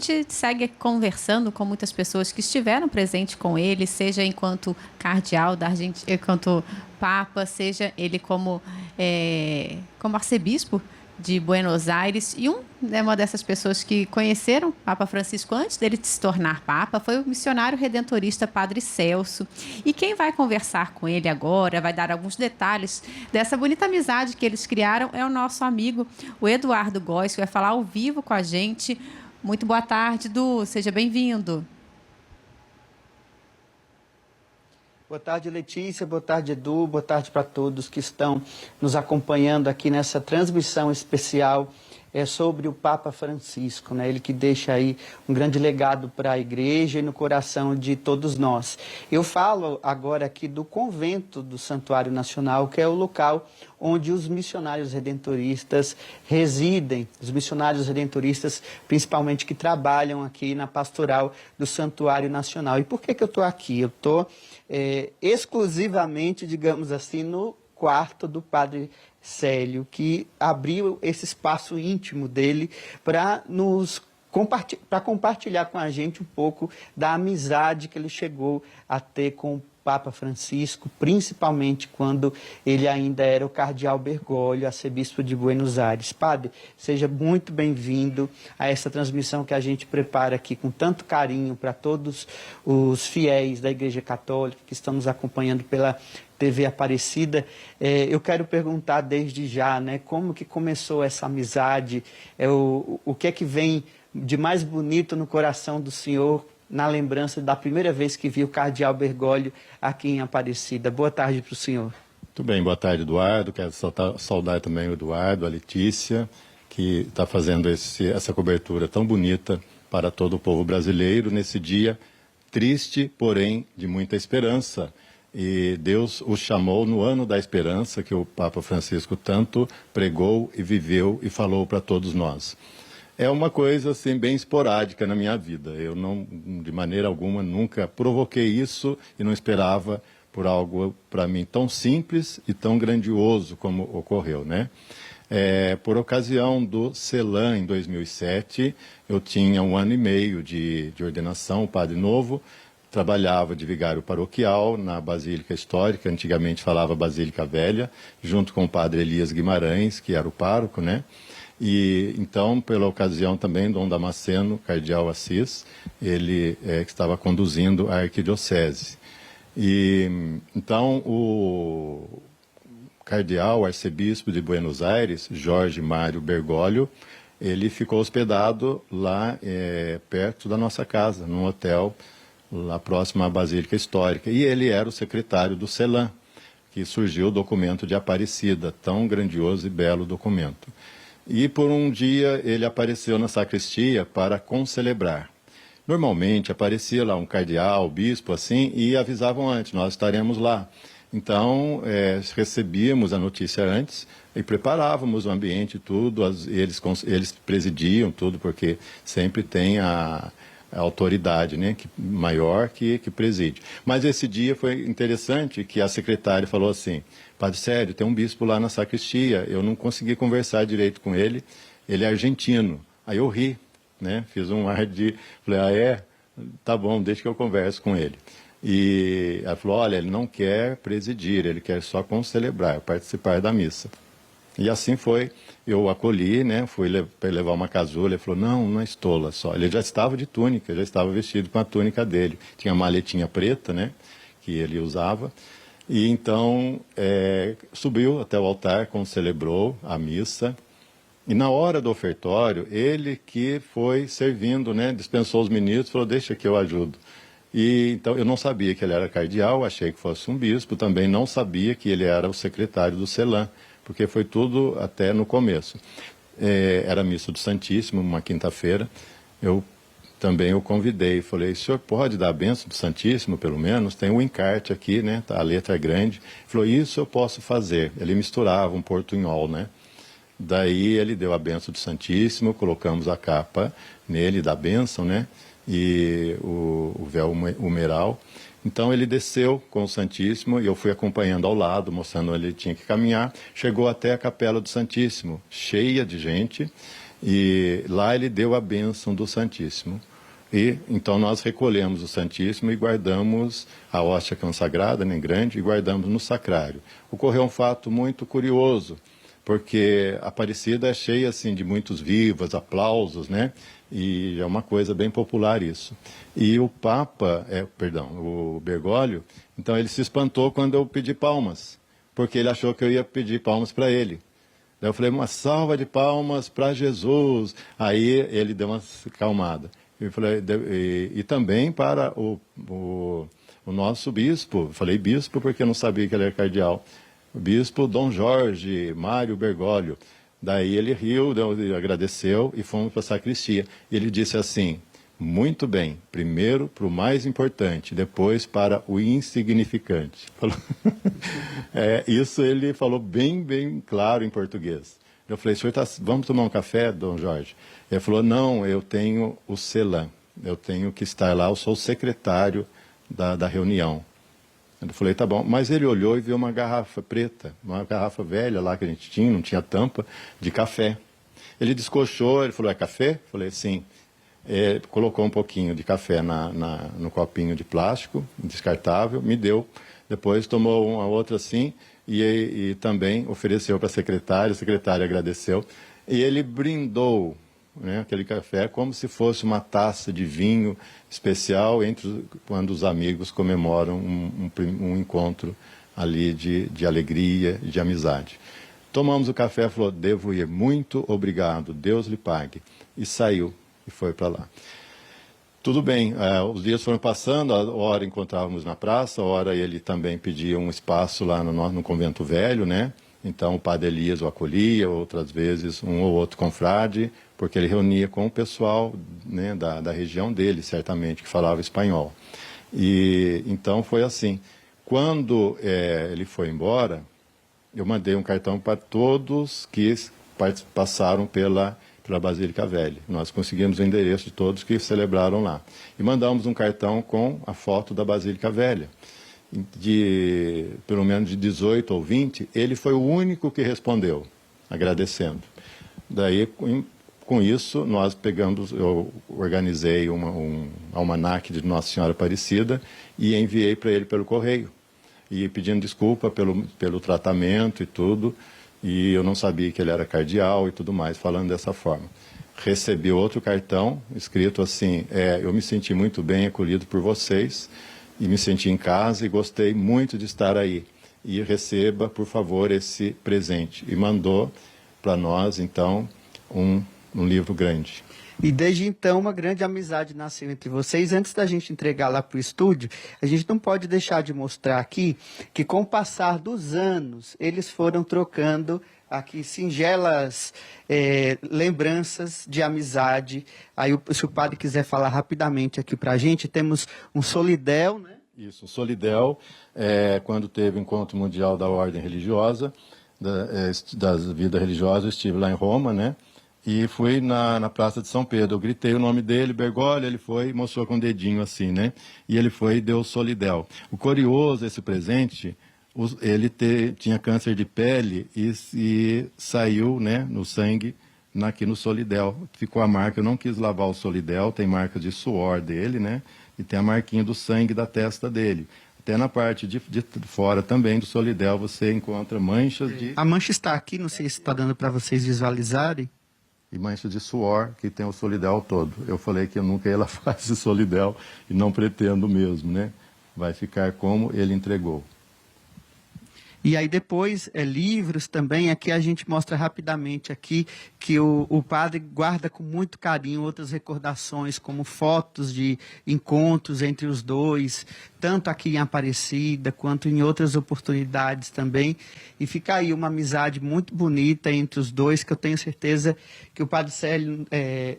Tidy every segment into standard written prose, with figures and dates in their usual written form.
gente segue conversando com muitas pessoas que estiveram presentes com ele, seja enquanto cardeal da Argentina, enquanto Papa, seja ele como arcebispo de Buenos Aires. E uma dessas pessoas que conheceram Papa Francisco antes dele se tornar Papa foi o missionário redentorista Padre Celso. E quem vai conversar com ele agora, vai dar alguns detalhes dessa bonita amizade que eles criaram, é o nosso amigo, o Eduardo Góes, que vai falar ao vivo com a gente. Muito boa tarde, Du. Seja bem-vindo. Boa tarde, Letícia. Boa tarde, Edu. Boa tarde para todos que estão nos acompanhando aqui nessa transmissão especial sobre o Papa Francisco, né? Ele que deixa aí um grande legado para a igreja e no coração de todos nós. Eu falo agora aqui do convento do Santuário Nacional, que é o local onde os missionários redentoristas residem, os missionários redentoristas principalmente que trabalham aqui na pastoral do Santuário Nacional. E por que eu estou aqui? Eu estou exclusivamente, digamos assim, no quarto do Padre Célio, que abriu esse espaço íntimo dele para compartilhar com a gente um pouco da amizade que ele chegou a ter com o Papa Francisco, principalmente quando ele ainda era o cardeal Bergoglio, arcebispo de Buenos Aires. Padre, seja muito bem-vindo a essa transmissão que a gente prepara aqui com tanto carinho para todos os fiéis da Igreja Católica que estão nos acompanhando pela TV Aparecida. Eu quero perguntar desde já, né, como que começou essa amizade, o que é que vem de mais bonito no coração do senhor na lembrança da primeira vez que viu o cardeal Bergoglio aqui em Aparecida. Boa tarde para o senhor. Muito bem, boa tarde, Eduardo. Quero saudar também o Eduardo, a Letícia, que está fazendo essa cobertura tão bonita para todo o povo brasileiro nesse dia triste, porém de muita esperança. E Deus o chamou no ano da esperança, que o Papa Francisco tanto pregou e viveu e falou para todos nós. É uma coisa assim bem esporádica na minha vida. Eu não, de maneira alguma, nunca provoquei isso e não esperava por algo para mim tão simples e tão grandioso como ocorreu, né? Por ocasião do CELAM em 2007, eu tinha 1 ano e meio de ordenação, padre novo. Trabalhava de vigário paroquial na Basílica Histórica, antigamente falava Basílica Velha, junto com o padre Elias Guimarães, que era o pároco, né? E então, pela ocasião também, Dom Damasceno, cardeal Assis, ele que estava conduzindo a arquidiocese. E então o cardeal, arcebispo de Buenos Aires, Jorge Mário Bergoglio, ele ficou hospedado lá perto da nossa casa, num hotel lá próximo à Basílica Histórica. E ele era o secretário do CELAM, que surgiu o documento de Aparecida, tão grandioso e belo documento. E por um dia ele apareceu na sacristia para concelebrar. Normalmente aparecia lá um cardeal, bispo, assim, e avisavam antes, nós estaremos lá. Então, recebíamos a notícia antes e preparávamos o ambiente, tudo, eles presidiam tudo, porque sempre tem a autoridade, né, maior que preside. Mas esse dia foi interessante que a secretária falou assim: Padre Célio, tem um bispo lá na sacristia, eu não consegui conversar direito com ele, ele é argentino. Aí eu ri, né, fiz um ar de... Falei, tá bom, deixa que eu converso com ele. E ela falou, olha, ele não quer presidir, ele quer só concelebrar, participar da missa. E assim foi, eu acolhi, né, fui para levar uma casula, ele falou, não é estola só. Ele já estava de túnica, já estava vestido com a túnica dele. Tinha uma maletinha preta, né, que ele usava. E então subiu até o altar, celebrou a missa. E na hora do ofertório, ele que foi servindo, né, dispensou os ministros, falou, deixa que eu ajudo. E então eu não sabia que ele era cardeal, achei que fosse um bispo, também não sabia que ele era o secretário do CELAM, porque foi tudo até no começo. Era a missa do Santíssimo, uma quinta-feira. Eu também o convidei, falei, o senhor pode dar a bênção do Santíssimo, pelo menos? Tem um encarte aqui, né? A letra é grande. Ele falou, isso eu posso fazer. Ele misturava um portunhol, né? Daí ele deu a bênção do Santíssimo, colocamos a capa nele da bênção, né? E o véu humeral. Então ele desceu com o Santíssimo e eu fui acompanhando ao lado, mostrando onde ele tinha que caminhar. Chegou até a Capela do Santíssimo, cheia de gente. E lá ele deu a bênção do Santíssimo. E então nós recolhemos o Santíssimo e guardamos a hóstia consagrada, nem grande, e guardamos no sacrário. Ocorreu um fato muito curioso, porque a Aparecida é cheia assim de muitos vivas, aplausos, né? E é uma coisa bem popular isso. E o Papa, o Bergoglio, então ele se espantou quando eu pedi palmas, porque ele achou que eu ia pedir palmas para ele. Daí eu falei, uma salva de palmas para Jesus. Aí ele deu uma acalmada. Eu falei, e também para o nosso bispo. Eu falei bispo porque eu não sabia que ele era cardeal. O bispo Dom Jorge Mário Bergoglio. Daí ele riu, agradeceu e fomos para a sacristia. E ele disse assim, muito bem, primeiro para o mais importante, depois para o insignificante. Isso ele falou bem claro em português. Eu falei, senhor, vamos tomar um café, Dom Jorge? Ele falou, não, eu tenho o CELAM, eu tenho que estar lá, eu sou o secretário da reunião. Eu falei, tá bom. Mas ele olhou e viu uma garrafa preta, uma garrafa velha lá que a gente tinha, não tinha tampa, de café. Ele descochou, ele falou, é café? Eu falei, sim. Colocou um pouquinho de café no copinho de plástico, descartável, me deu. Depois tomou uma outra assim e também ofereceu para a secretária agradeceu. E ele brindou, né, aquele café como se fosse uma taça de vinho especial quando os amigos comemoram um encontro ali de alegria e de amizade. Tomamos o café, falou, devo ir, muito obrigado, Deus lhe pague. E saiu e foi para lá. Tudo bem, os dias foram passando, a hora encontrávamos na praça, a hora ele também pedia um espaço lá no Convento Velho, né? Então o padre Elias o acolhia, outras vezes um ou outro confrade, porque ele reunia com o pessoal, né, da região dele, certamente, que falava espanhol. E então foi assim. Quando ele foi embora, eu mandei um cartão para todos que passaram pela Basílica Velha. Nós conseguimos o endereço de todos que celebraram lá. E mandamos um cartão com a foto da Basílica Velha. Pelo menos de 18 ou 20, ele foi o único que respondeu, agradecendo. Daí, com isso, eu organizei um almanaque de Nossa Senhora Aparecida e enviei para ele pelo correio. E pedindo desculpa pelo tratamento e tudo, e eu não sabia que ele era cardeal e tudo mais, falando dessa forma. Recebi outro cartão, escrito assim, eu me senti muito bem acolhido por vocês, e me senti em casa e gostei muito de estar aí. E receba, por favor, esse presente. E mandou para nós, então, um livro grande. E desde então uma grande amizade nasceu entre vocês. Antes da gente entregar lá para o estúdio, a gente não pode deixar de mostrar aqui que com o passar dos anos, eles foram trocando aqui singelas lembranças de amizade. Aí, se o padre quiser falar rapidamente aqui para a gente, temos um solidel, né? Isso, o solidel, quando teve o Encontro Mundial da Ordem Religiosa, da Vida Religiosa, eu estive lá em Roma, né? E fui na Praça de São Pedro, eu gritei o nome dele, Bergoglio, ele foi e mostrou com o dedinho assim, né? E ele foi e deu o solidel. O curioso, esse presente, ele tinha câncer de pele e saiu, né, no sangue, aqui no solidel. Ficou a marca, eu não quis lavar o solidel, tem marca de suor dele, né? E tem a marquinha do sangue da testa dele. Até na parte de fora também do solidel você encontra manchas de... A mancha está aqui, não sei se está dando para vocês visualizarem. E manchas de suor que tem o solidel todo. Eu falei que eu nunca ia lavar esse solidel e não pretendo mesmo, né? Vai ficar como ele entregou. E aí depois, livros também, aqui a gente mostra rapidamente aqui que o padre guarda com muito carinho outras recordações, como fotos de encontros entre os dois, tanto aqui em Aparecida, quanto em outras oportunidades também. E fica aí uma amizade muito bonita entre os dois, que eu tenho certeza que o padre Célio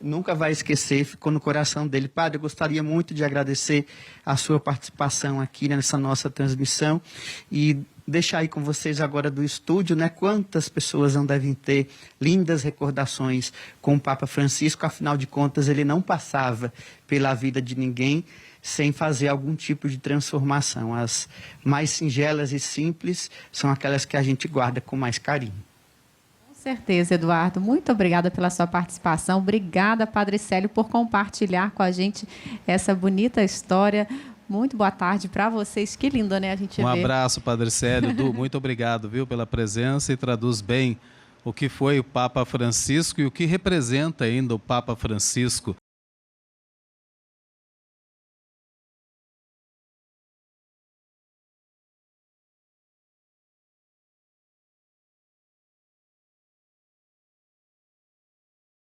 nunca vai esquecer, ficou no coração dele. Padre, eu gostaria muito de agradecer a sua participação aqui nessa nossa transmissão e deixar aí com vocês agora do estúdio, né? Quantas pessoas não devem ter lindas recordações com o Papa Francisco, afinal de contas ele não passava pela vida de ninguém sem fazer algum tipo de transformação. As mais singelas e simples são aquelas que a gente guarda com mais carinho. Com certeza, Eduardo. Muito obrigada pela sua participação. Obrigada, Padre Célio, por compartilhar com a gente essa bonita história. Muito boa tarde para vocês. Que lindo, né, a gente Um ver. abraço, Padre Célio. Du, muito obrigado, viu, pela presença e traduz bem o que foi o Papa Francisco e o que representa ainda o Papa Francisco